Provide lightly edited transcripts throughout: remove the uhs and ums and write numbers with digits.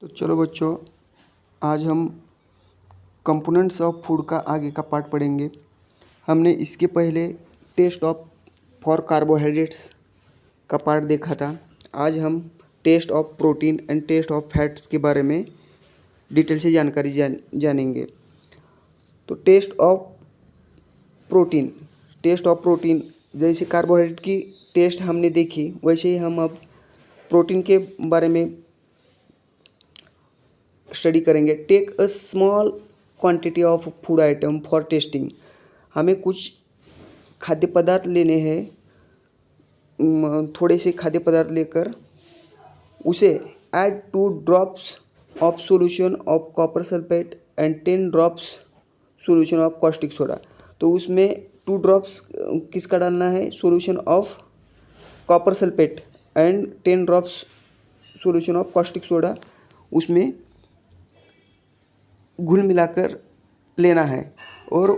तो चलो बच्चों, आज हम कंपोनेंट्स ऑफ फूड का आगे का पार्ट पढ़ेंगे। हमने इसके पहले टेस्ट ऑफ फॉर कार्बोहाइड्रेट्स का पार्ट देखा था। आज हम test of protein and test of fats के बारे में डिटेल से जानकारी जानेंगे। तो टेस्ट ऑफ प्रोटीन जैसे कार्बोहाइड्रेट की टेस्ट हमने देखी, वैसे ही हम अब प्रोटीन के बारे में स्टडी करेंगे। Take a small quantity of food item for testing. हमें कुछ खाद्य पदार्थ लेने हैं, थोड़े से खाद्य पदार्थ लेकर उसे add 2 drops of solution of copper sulphate and 10 drops solution of caustic soda. तो उसमें 2 ड्रॉप्स किसका डालना है? Solution of copper sulphate and 10 drops solution of caustic soda उसमें घुल मिलाकर लेना है और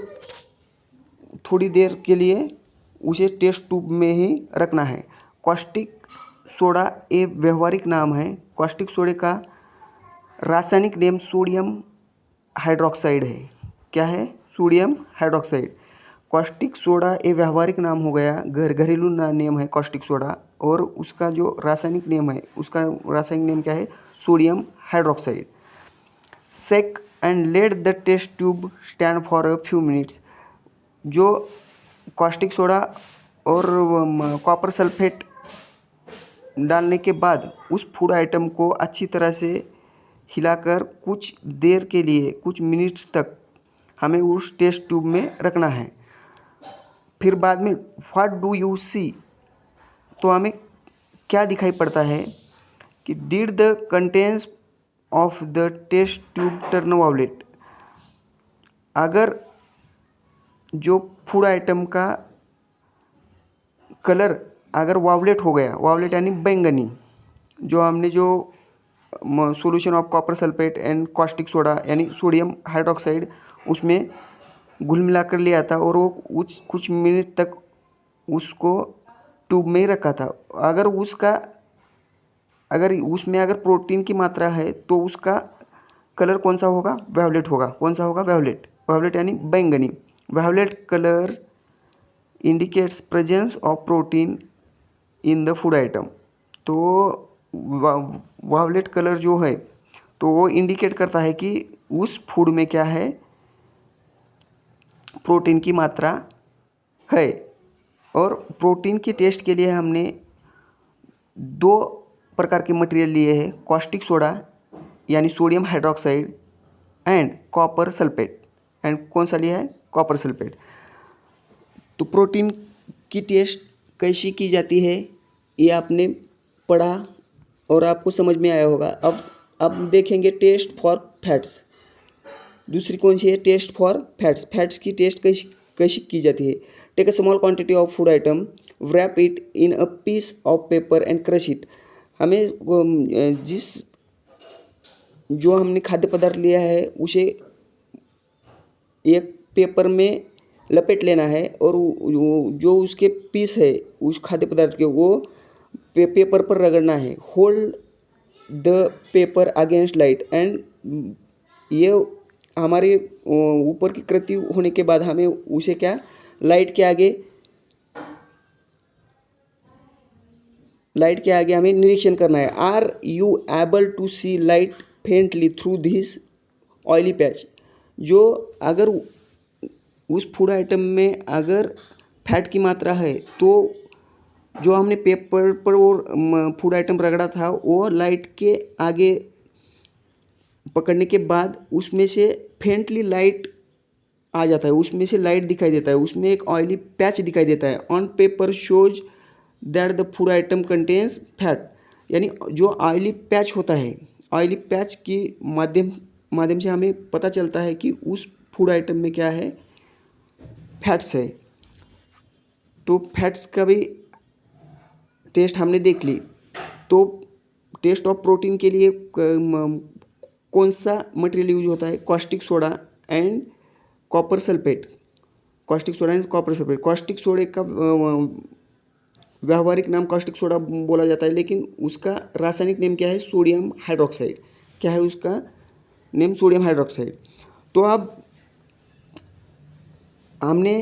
थोड़ी देर के लिए उसे टेस्ट ट्यूब में ही रखना है। कॉस्टिक सोडा एक व्यवहारिक नाम है। कॉस्टिक सोडे का रासायनिक नेम सोडियम हाइड्रोक्साइड है। क्या है? Sodium hydroxide. कॉस्टिक सोडा एक व्यवहारिक नाम हो गया, घरेलू नेम है कॉस्टिक सोडा, और उसका जो रासायनिक नेम है, उसका रासायनिक नेम क्या है? Sodium hydroxide. Shake and let the test tube stand for a few minutes. जो कॉस्टिक सोडा और कॉपर सल्फेट डालने के बाद उस फूड आइटम को अच्छी तरह से हिलाकर कुछ देर के लिए, कुछ मिनट्स तक हमें उस टेस्ट ट्यूब में रखना है। फिर बाद में व्हाट डू यू सी? तो हमें क्या दिखाई पड़ता है कि did the contents of the test tube turn violet. अगर जो फूड आइटम का कलर अगर वायलेट हो गया, वायलेट यानी बैंगनी, जो हमने जो solution of copper sulphate and caustic soda यानी सोडियम हाइड्रोक्साइड उसमें घुल मिलाकर लिया था और वो कुछ मिनट तक उसको ट्यूब में ही रखा था। अगर उसमें अगर प्रोटीन की मात्रा है तो उसका कलर कौन सा होगा? वायलेट होगा। कौन सा होगा? वायलेट। वायलेट यानी बैंगनी। Violet colour indicates presence of protein in the food item. तो वायलेट कलर जो है तो वो इंडिकेट करता है कि उस फूड में क्या है? प्रोटीन की मात्रा है। और प्रोटीन की टेस्ट के लिए हमने 2 प्रकार के मटेरियल लिए हैं, कॉस्टिक सोडा यानी sodium hydroxide and copper sulphate. And कौन सा लिया है? Copper sulphate. तो प्रोटीन की टेस्ट कैसी की जाती है ये आपने पढ़ा और आपको समझ में आया होगा। अब देखेंगे टेस्ट फॉर फैट्स। दूसरी कौन सी है? Test for fats. फैट्स की टेस्ट कैसी की जाती है? Take a small quantity of food item, wrap it in a piece of paper and crush it। हमें जो हमने खाद्य पदार्थ लिया है उसे एक पेपर में लपेट लेना है और जो उसके पीस है उस खाद्य पदार्थ के वो पेपर पर रगड़ना है। Hold the paper against light and ये हमारे ऊपर की कृति होने के बाद हमें उसे क्या लाइट के आगे हमें निरीक्षण करना है। Are you able to see light faintly through this oily patch. जो अगर उस फूड आइटम में अगर फैट की मात्रा है तो जो हमने पेपर पर वो फूड आइटम रगड़ा था वो लाइट के आगे पकड़ने के बाद उसमें से फेंटली लाइट आ जाता है, उसमें से लाइट दिखाई देता है, उसमें एक ऑयली पैच दिखाई देता है। On paper shows that the food item contains fat. यानी जो ऑयली पैच होता है, ऑयली पैच के माध्यम से हमें पता चलता है कि उस फूड आइटम में क्या है? फैट्स है। तो फैट्स का भी टेस्ट हमने देख ली। तो टेस्ट ऑफ प्रोटीन के लिए कौन सा मटेरियल यूज होता है? Caustic soda and copper sulphate. Caustic soda and copper sulphate. Caustic सोडे का व्यावहारिक नाम कॉस्टिक सोडा बोला जाता है, लेकिन उसका रासायनिक नेम क्या है? Sodium hydroxide. क्या है उसका नेम, सोडियम हाइड्रोक्साइड। तो अब हमने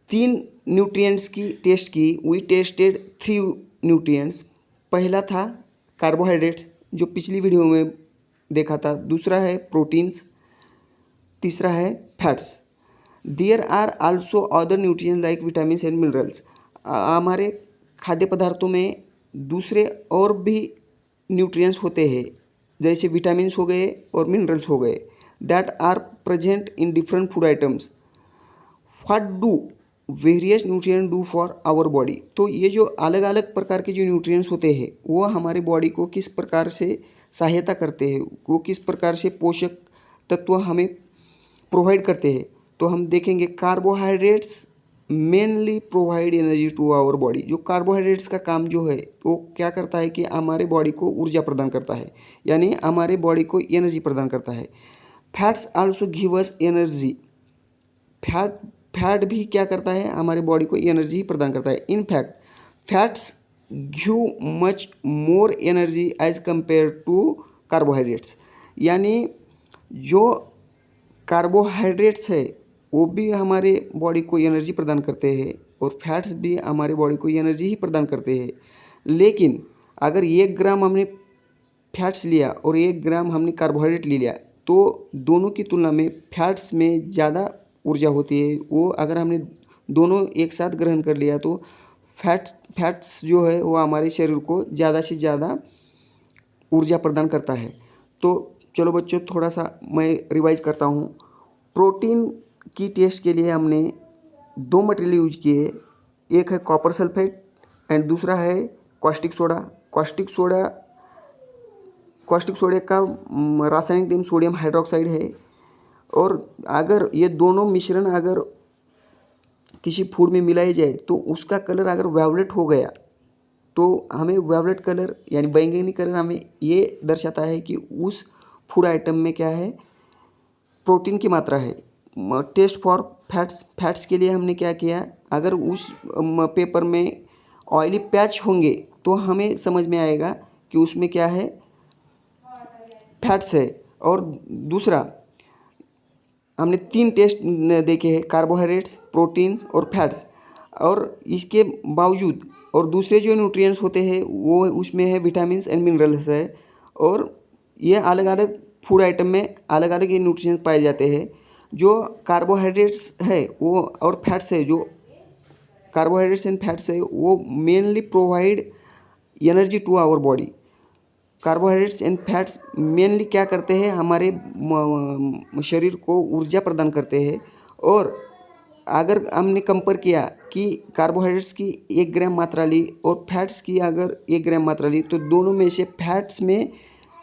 3 न्यूट्रिएंट्स की टेस्ट की। We tested 3 nutrients. पहला था कार्बोहाइड्रेट्स जो पिछली वीडियो में देखा था, दूसरा है प्रोटीन्स, तीसरा है fats. There are also other nutrients like vitamin and minerals. हमारे खाद्य पदार्थों में दूसरे और भी न्यूट्रिएंट्स होते हैं, जैसे विटामिन्स हो गए और मिनरल्स हो गए, that are present in different food items. What do various nutrient do for our body. तो ये जो अलग अलग प्रकार के जो न्यूट्रिएंट्स होते हैं वो हमारे बॉडी को किस प्रकार से सहायता करते हैं, वो किस प्रकार से पोषक तत्व हमें प्रोवाइड करते हैं। तो हम देखेंगे carbohydrates mainly provide energy to our body. जो कार्बोहाइड्रेट्स का काम जो है वो क्या करता है कि हमारे बॉडी को ऊर्जा प्रदान करता है, यानी हमारे बॉडी को एनर्जी प्रदान करता है। Fats also give us energy. Fat भी क्या करता है, हमारे बॉडी को एनर्जी प्रदान करता है। In fact fats give much more energy as compare to carbohydrates. यानी जो कार्बोहाइड्रेट्स है वो भी हमारे बॉडी को एनर्जी प्रदान करते हैं और फैट्स भी हमारे बॉडी को एनर्जी ही प्रदान करते हैं। लेकिन अगर 1 ग्राम हमने फैट्स लिया और 1 ग्राम हमने कार्बोहाइड्रेट ले लिया तो दोनों की तुलना में फैट्स में ज़्यादा ऊर्जा होती है। वो अगर हमने दोनों एक साथ ग्रहण कर लिया तो फैट्स जो है वो हमारे शरीर को ज़्यादा से ज़्यादा ऊर्जा प्रदान करता है। तो चलो बच्चों, थोड़ा सा मैं रिवाइज करता हूँ। प्रोटीन की टेस्ट के लिए हमने 2 मटेरियल यूज किए, एक है कॉपर सल्फेट एंड दूसरा है कॉस्टिक सोडा। कॉस्टिक सोडे का रासायनिक नाम सोडियम हाइड्रोक्साइड है। और अगर ये दोनों मिश्रण अगर किसी फूड में मिलाए जाए तो उसका कलर अगर वायलेट हो गया तो हमें वायलेट कलर यानी बैंगनी कलर हमें ये दर्शाता है कि उस फूड आइटम में क्या है, प्रोटीन की मात्रा है। टेस्ट फॉर फैट्स के लिए हमने क्या किया, अगर उस पेपर में ऑयली पैच होंगे तो हमें समझ में आएगा कि उसमें क्या है, फैट्स है। और दूसरा हमने 3 टेस्ट देखे हैं, कार्बोहाइड्रेट्स, प्रोटीन्स और फैट्स। और इसके बावजूद और दूसरे जो न्यूट्रिएंट्स होते हैं वो उसमें है विटामिन्स एंड मिनरल्स है। और ये अलग अलग फूड आइटम में अलग अलग ये न्यूट्रिएंट्स पाए जाते हैं। जो कार्बोहाइड्रेट्स है वो और फैट्स है, जो कार्बोहाइड्रेट्स एंड फैट्स है वो mainly provide energy to our body. Carbohydrates and fats mainly क्या करते हैं, हमारे शरीर को ऊर्जा प्रदान करते हैं। और अगर हमने कंपेयर किया कि कार्बोहाइड्रेट्स की 1 ग्राम मात्रा ली और फैट्स की अगर 1 ग्राम मात्रा ली तो दोनों में से फैट्स में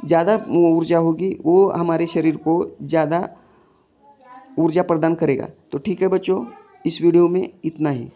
ज़्यादा ऊर्जा होगी, वो हमारे शरीर को ज़्यादा ऊर्जा प्रदान करेगा। तो ठीक है बच्चों, इस वीडियो में इतना ही।